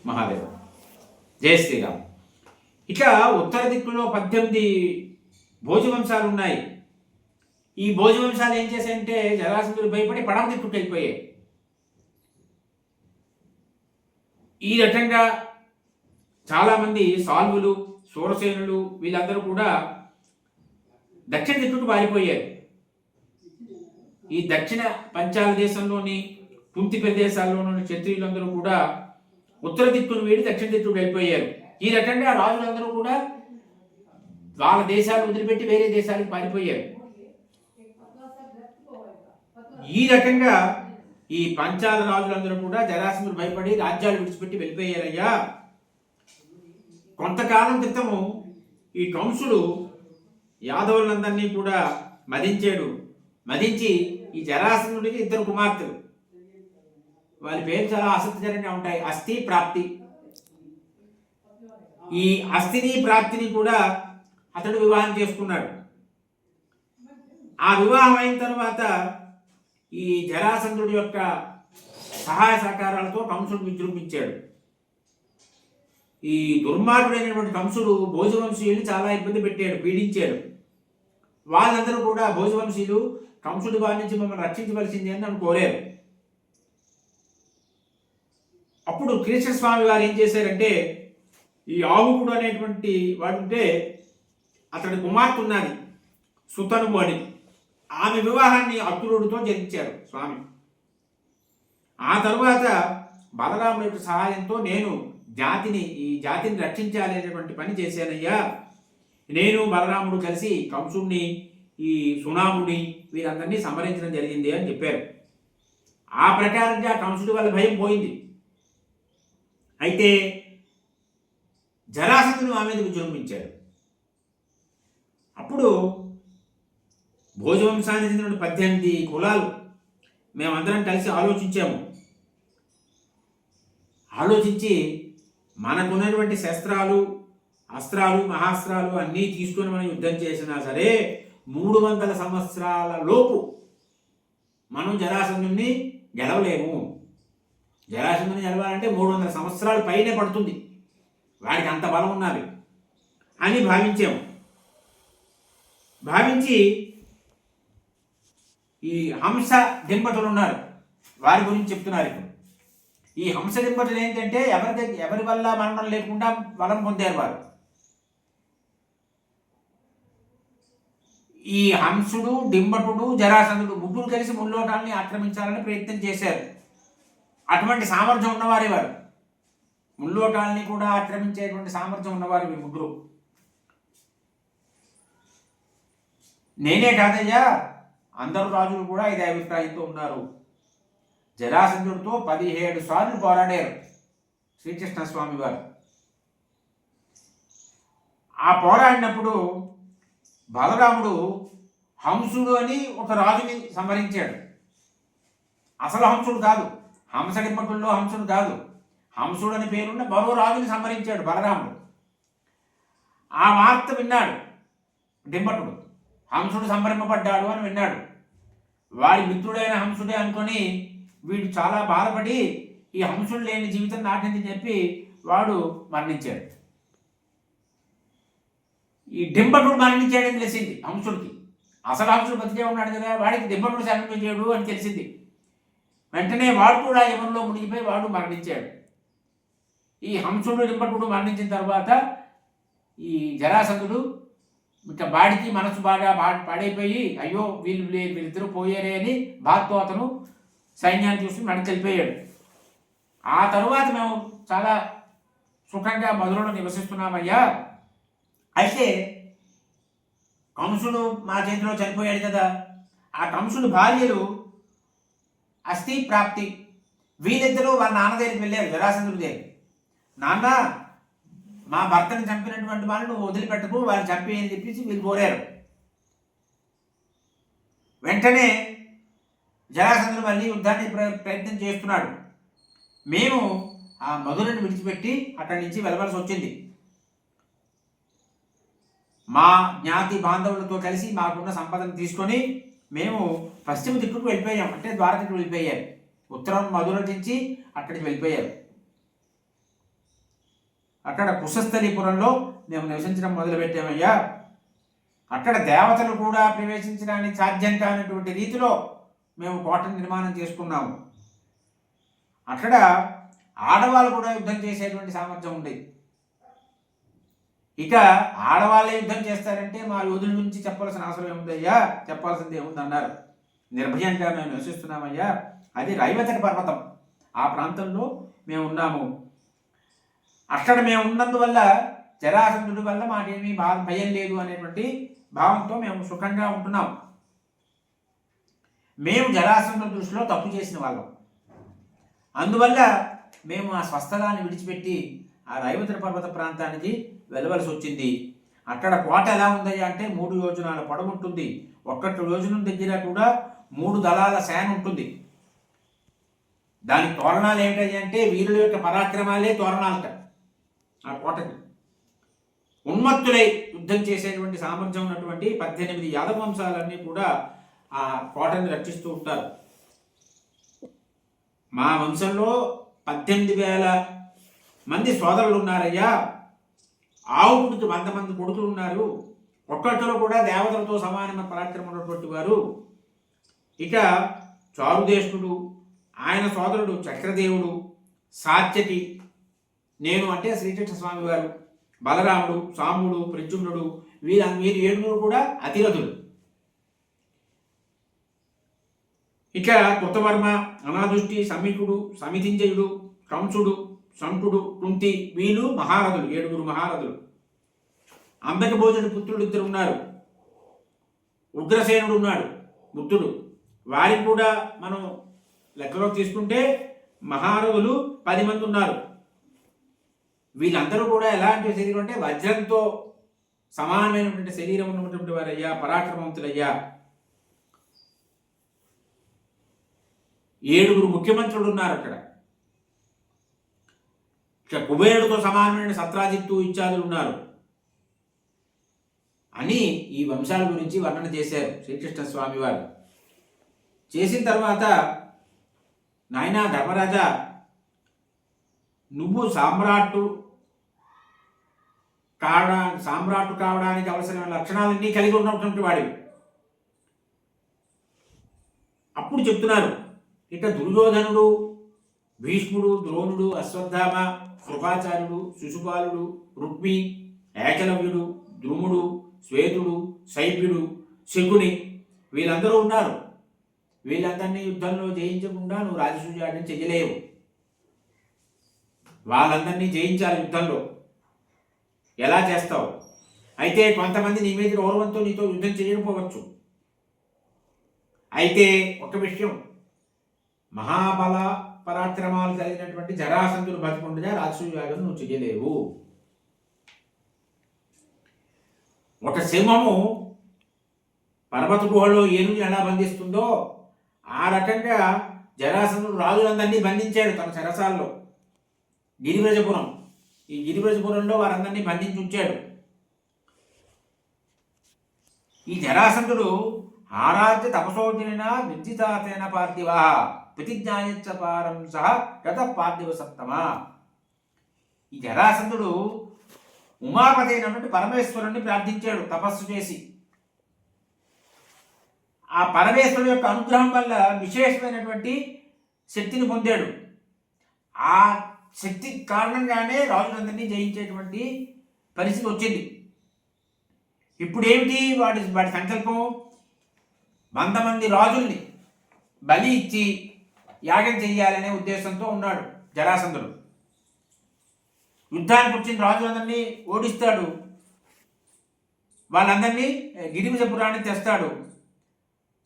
మహాదేవ. జయ శ్రీరామ్. ఇట్లా ఉత్తర దిక్కులో 18 భోజవంశాలు ఉన్నాయి. ఈ భోజవంశాలు ఏం చేశాయంటే జరాసంధుడు భయపడి పడమ దిక్కుకు వెళ్ళిపోయాయి. ఈ రకంగా చాలామంది సాల్వులు, సూరసేనులు వీళ్ళందరూ కూడా దక్షిణ దిక్కుకు పారిపోయారు. ఈ దక్షిణ పంచాల దేశంలోని కుంతి ప్రదేశాల్లోని క్షత్రియులందరూ కూడా ఉత్తర దిక్కును వీడి దక్షిణ దిక్కుకు వెళ్ళిపోయారు. ఈ రకంగా రాజులందరూ కూడా వాళ్ళ దేశాలు వదిలిపెట్టి వేరే దేశాలకు పారిపోయారు. ఈ రకంగా ఈ పంచాల రాజులందరూ కూడా జరాసంధుడు భయపడి రాజ్యాలు విడిచిపెట్టి వెళ్ళిపోయారయ్యా. కొంతకాలం క్రితము ఈ కంసుడు యాదవులందరినీ కూడా మదించి ఈ జరాసంధుడికి 2 కుమార్తెలు, వాళ్ళ పేరు చాలా ఆసక్తికరంగా ఉంటాయి, అస్థి, ప్రాప్తి. ఈ అస్థిని ప్రాప్తిని కూడా అతడు వివాహం చేసుకున్నాడు. ఆ వివాహం అయిన తర్వాత ఈ జరాసంధుడి యొక్క సహాయ సహకారాలతో కంసుడు విజృంభించాడు. ఈ దుర్మార్గుడైనటువంటి కంసుడు భోజవంశీయుల్ని చాలా ఇబ్బంది పెట్టాడు, పీడించాడు. వాళ్ళందరూ కూడా భోజవంశీయులు కంసుడి వారి నుంచి మమ్మల్ని రక్షించవలసింది అని నన్ను కోరారు. అప్పుడు కృష్ణస్వామి వారు ఏం చేశారంటే, ఈ ఆవుకుడు అనేటువంటి వాడుంటే అతడి కుమార్తె ఉన్నది సుతనువు అని, ఆమె వివాహాన్ని అక్రూరుడితో జరిపించారు స్వామి. ఆ తరువాత బలరాముడి యొక్క సహాయంతో నేను ఈ జాతిని రక్షించాలి అనేటువంటి పని చేశానయ్యా. నేను బలరాముడు కలిసి కంసుడిని, ఈ సునాముని వీరందరినీ సంహరించడం జరిగింది అని చెప్పారు. ఆ ప్రకారంగా కంసుడి వల్ల భయం పోయింది. అయితే జరాసంధుడు ఆమె మీద విజృంభించాడు. అప్పుడు భోజవంశానికి చెందిన 18 కులాలు మేమందరం కలిసి ఆలోచించి మనకున్నటువంటి శస్త్రాలు, అస్త్రాలు, మహాస్త్రాలు అన్నీ తీసుకొని మనం యుద్ధం చేసినా సరే 300 సంవత్సరాల లోపు మనం జరాసంధుడిని గెలవలేము. జరాసంధుని గెలవాలంటే 300 సంవత్సరాలు పైనే పడుతుంది, వాడికి అంత బలం ఉన్నది అని భావించి ఈ హంస దింపటులు ఉన్నారు, వారి గురించి చెప్తున్నారు. ఇప్పుడు ఈ హంస దింపటులు ఏంటంటే ఎవరి వల్ల మరణం లేకుండా బలం పొందారు వారు. ఈ హంసుడు, డింబటుడు, జరాసంధుడు ముగ్గురు కలిసి ముల్లోకాల్ని ఆక్రమించాలని ప్రయత్నం చేశారు. అటువంటి సామర్థ్యం ఉన్నవారే వారు, ముల్లోకాల్ని కూడా ఆక్రమించేటువంటి సామర్థ్యం ఉన్నవారు ఈ ముగ్గురు. నేనే కాదయ్యా, అందరు రాజులు కూడా ఇదే అభిప్రాయంతో ఉన్నారు. జరాసంధుడితో 17 సార్లు పోరాడారు శ్రీకృష్ణస్వామి వారు. ఆ పోరాడినప్పుడు బలరాముడు హంసుడు అని ఒక రాజుని సంహరించాడు. అసలు హంసుడు కాదు, హంసడింపటుల్లో హంసుడు కాదు, హంసుడు అని పేరున్న మరో రాజుని సంహరించాడు బలరాముడు. ఆ వార్త విన్నాడు డింబటుడు, హంసుడు సంహరింపబడ్డాడు అని విన్నాడు. వారి మిత్రుడైన హంసుడే అనుకొని వీడు చాలా బాధపడి ఈ హంసుడు లేని జీవితం నాటింది చెప్పి వాడు మరణించాడు. ఈ డింబటుడు మరణించాడని తెలిసింది హంసుడికి. అసలు హంసుడు బతికే ఉన్నాడు కదా, వాడికి డింబటుడు శాంతించాడు అని తెలిసింది. వెంటనే వాడు కూడా యమునలో మునిగిపోయి వాడు మరణించాడు. ఈ హంసుడు, డింబటుడు మరణించిన తర్వాత ఈ జరాసంధుడు ఇంకా వాడికి మనసు బాగా పాడైపోయి అయ్యో వీళ్ళిద్దరూ పోయారే అని బాధతో అతను సైన్యాన్ని చూసి వెనక్కి వెళ్ళిపోయాడు. ఆ తరువాత మేము చాలా సుఖంగా మధురలో నివసిస్తున్నామయ్యా. అయితే కంసుడు మా చేతిలో చనిపోయాడు కదా, ఆ కంసుడు భార్యలు అస్థి, ప్రాప్తి వీళ్ళిద్దరూ వాళ్ళ నాన్న దగ్గరికి వెళ్ళారు, జరాసంధుడి దగ్గరికి. నాన్న, మా భర్తను చంపినటువంటి వాళ్ళు నువ్వు వదిలిపెట్టకు, వాళ్ళు చంపి అని చెప్పేసి వీళ్ళు కోరారు. వెంటనే జరాసంధుడు మళ్ళీ యుద్ధాన్ని ప్రయత్నం చేస్తున్నాడు. మేము ఆ మధురని విడిచిపెట్టి అక్కడి నుంచి వెళ్ళవలసి వచ్చింది. మా జ్ఞాతి బాంధవులతో కలిసి మాకున్న సంపదను తీసుకొని మేము పశ్చిమ దిక్కుకు వెళ్ళిపోయాం, అంటే ద్వారకకు వెళ్ళిపోయారు. ఉత్తరం మధుర నుంచి అక్కడికి వెళ్ళిపోయారు. అక్కడ కుశస్థలీపురంలో మేము నివసించడం మొదలుపెట్టామయ్యా. అక్కడ దేవతలు కూడా ప్రవేశించడానికి సాధ్యం కానటువంటి రీతిలో మేము కోటను నిర్మాణం చేసుకున్నాము. అక్కడ ఆడవాళ్ళు కూడా యుద్ధం చేసేటువంటి సామర్థ్యం ఉండేది. ఇక ఆడవాళ్ళే యుద్ధం చేస్తారంటే మా యోధుల గురించి చెప్పాల్సిన అవసరం ఏముందయ్యా, చెప్పాల్సింది ఏముంది అన్నారు. నిర్భయంగా మేము నివసిస్తున్నామయ్యా. అది రైవతటి పర్వతం, ఆ ప్రాంతంలో మేము ఉన్నాము. అక్కడ మేము ఉన్నందువల్ల జరాసంధుడి వల్ల మాకేమీ భయం లేదు అనేటువంటి భావంతో మేము సుఖంగా ఉంటున్నాం. మేము జరాసంధుడి దృష్టిలో తప్పు చేసిన వాళ్ళం. అందువల్ల మేము ఆ స్వస్థలాన్ని విడిచిపెట్టి ఆ రైవతటి పర్వత ప్రాంతానికి వెళ్ళవలసి వచ్చింది. అక్కడ కోట ఎలా ఉందయ్యా అంటే 3 యోజనాల పొడవు ఉంటుంది. 1 యోజనం దగ్గర కూడా 3 దళాల సేన ఉంటుంది. దాని తోరణాలు ఏమిటయ్యా అంటే వీరుల యొక్క పరాక్రమాలే తోరణాలట. ఆ కోటకి ఉన్మత్తులై యుద్ధం చేసేటువంటి సామర్థ్యం ఉన్నటువంటి 18 యాదవ వంశాలన్నీ కూడా ఆ కోటని రక్షిస్తూ ఉంటారు. మా వంశంలో 18,000 మంది సోదరులు ఉన్నారయ్యా. ఆవుకుడికి 100 మంది కొడుకులు ఉన్నారు. ఒక్కటిలో కూడా దేవతలతో సమానమైన పరాక్రమం ఉన్నటువంటి వారు. ఇక చారుదేశుడు, ఆయన సోదరుడు చక్రదేవుడు, సాత్యకి, నేను అంటే శ్రీకృష్ణ స్వామి వారు, బలరాముడు, సాంబుడు, ప్రద్యుమ్నుడు, వీరు 7 కూడా అతిరథులు. ఇక కృతవర్మ, అనాదుష్టి, సమీకుడు, సమితింజయుడు, కంసుడు, శంకుడు, కుంతి, వీళ్ళు మహారథులు, 7 మహారథులు. అంబకి భోజుడి పుత్రుడు 2 ఉన్నారు. ఉగ్రసేనుడు ఉన్నాడు బుద్ధుడు. వారికి కూడా మనం లెక్కలో తీసుకుంటే మహారథులు 10 మంది ఉన్నారు. వీళ్ళందరూ కూడా ఎలాంటి శరీరం అంటే వజ్రంతో సమానమైనటువంటి శరీరం ఉన్నటువంటి వారయ్యా, పరాక్రమవంతులయ్యా. 7 ముఖ్యమంత్రులు ఉన్నారు అక్కడ. ఇక కుబేరుడితో సమానమైన సత్రాజిత్తు ఇత్యాదులు ఉన్నారు అని ఈ వంశాల గురించి వర్ణన చేశారు శ్రీకృష్ణ స్వామి వారు. చేసిన తర్వాత, నాయనా ధర్మరాజా, నువ్వు సామ్రాట్టు కావడానికి అవసరమైన లక్షణాలన్నీ కలిగి ఉన్నటువంటి వాడివి. అప్పుడు చెప్తున్నారు, ఇక దుర్యోధనుడు, భీష్ముడు, ద్రోణుడు, అశ్వత్థామ, కృపాచార్యుడు, శిశుపాలుడు, రుక్మి, ఏకలవ్యుడు, ద్రుముడు, శ్వేతుడు, శైభ్యుడు, శకుని, వీళ్ళందరూ ఉన్నారు. వీళ్ళందరినీ యుద్ధంలో జయించకుండా నువ్వు రాజసూయాన్ని చెయ్యలేవు. వాళ్ళందరినీ జయించాలి యుద్ధంలో. ఎలా చేస్తావు? అయితే కొంతమంది నీ మీద గౌరవంతో నీతో యుద్ధం చేయకపోవచ్చు. అయితే ఒక విషయం, మహాబల పరాక్రమాలు కలిగినటువంటి జరాసంధుడు బతికుండగా రాజసూయాగం నువ్వు చెయ్యలేవు. ఒక సింహము పర్వత గుహలో ఏనుగుని ఎలా బంధిస్తుందో ఆ రకంగా జరాసంధుడు రాజులందరినీ బంధించాడు తన చెరసాల్లో. గిరివ్రజపురం, ఈ గిరివ్రజపురంలో వారందరినీ బంధించి ఉంచాడు. ఈ జరాసంధుడు ఆరాధ్య తపసోజన నిర్జితాతేన పార్థివ ప్రతిజ్ఞాయచ్చ పారం సహ గత పార్థివ సప్తమ. ఈ జరాసంధుడు ఉమాపతి అయినటువంటి పరమేశ్వరుణ్ణి ప్రార్థించాడు తపస్సు చేసి. ఆ పరమేశ్వరుడు యొక్క అనుగ్రహం వల్ల విశేషమైనటువంటి శక్తిని పొందాడు. ఆ శక్తి కారణంగానే రాజులందరినీ జయించేటువంటి పరిస్థితి వచ్చింది. ఇప్పుడు ఏమిటి వాడి సంకల్పం? 100 మంది రాజుల్ని బలి ఇచ్చి యాగం చెయ్యాలనే ఉద్దేశంతో ఉన్నాడు జరాసంధుడు. యుద్ధానికి వచ్చిన రాజులందరినీ ఓడిస్తాడు, వాళ్ళందరినీ గిరివిజపురానికి తెస్తాడు,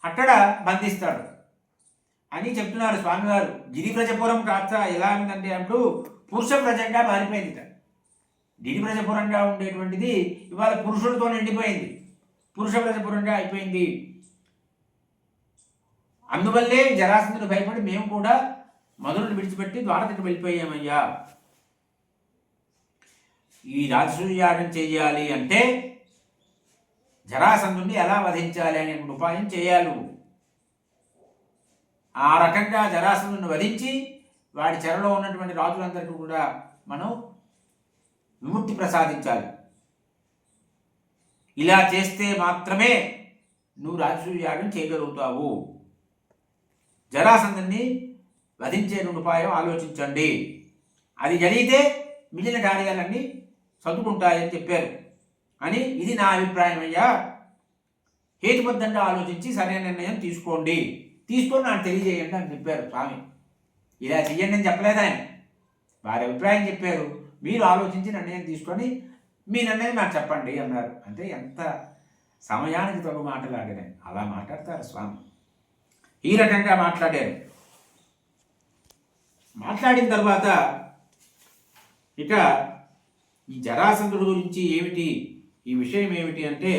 అక్కడ బంధిస్తాడు అని చెప్తున్నారు స్వామివారు. గిరివ్రజపురం కాస్త ఎలా ఉందంటే అప్పుడు పురుష ప్రజంగా మారిపోయింది. గిరివ్రజపురంగా ఉండేటువంటిది ఇవాళ పురుషులతో నిండిపోయింది, పురుష ప్రజపురంగా అయిపోయింది. అందువల్లే జరాసంధుడు భయపడి మేము కూడా మధురను విడిచిపెట్టి ద్వారకకి వెళ్ళిపోయామయ్యా. ఈ రాజసూయాగం చేయాలి అంటే జరాసంధుడిని ఎలా వధించాలి అనే ఉపాయం చేయాలి. ఆ రకంగా జరాసంధుడిని వధించి వాడి చెరలో ఉన్నటువంటి రాజులందరికీ కూడా మనం విముక్తి ప్రసాదించాలి. ఇలా చేస్తే మాత్రమే నువ్వు రాజసూయాగం చేయగలుగుతావు. జరాసంధుని వధించే ఉపాయం ఆలోచించండి. అది జరిగితే మిగిలిన కార్యాలన్నీ సర్దుకుంటాయని చెప్పారు అని, ఇది నా అభిప్రాయం అయ్యా, హేతుబద్ధంగా ఆలోచించి సరైన నిర్ణయం తీసుకొని నాకు తెలియజేయండి అని చెప్పారు స్వామి. ఇలా చెయ్యండి అని చెప్పలేదు ఆయన, వారి అభిప్రాయం చెప్పారు. మీరు ఆలోచించి నిర్ణయం తీసుకొని మీ నిర్ణయం నాకు చెప్పండి అన్నారు. అంటే ఎంత సమయానికి తగు మాట్లాడారు, అలా మాట్లాడతారు స్వామి. ఈ రకంగా మాట్లాడారు. మాట్లాడిన తర్వాత ఇక ఈ జరాసంధుడు గురించి ఏమిటి, ఈ విషయం ఏమిటి అంటే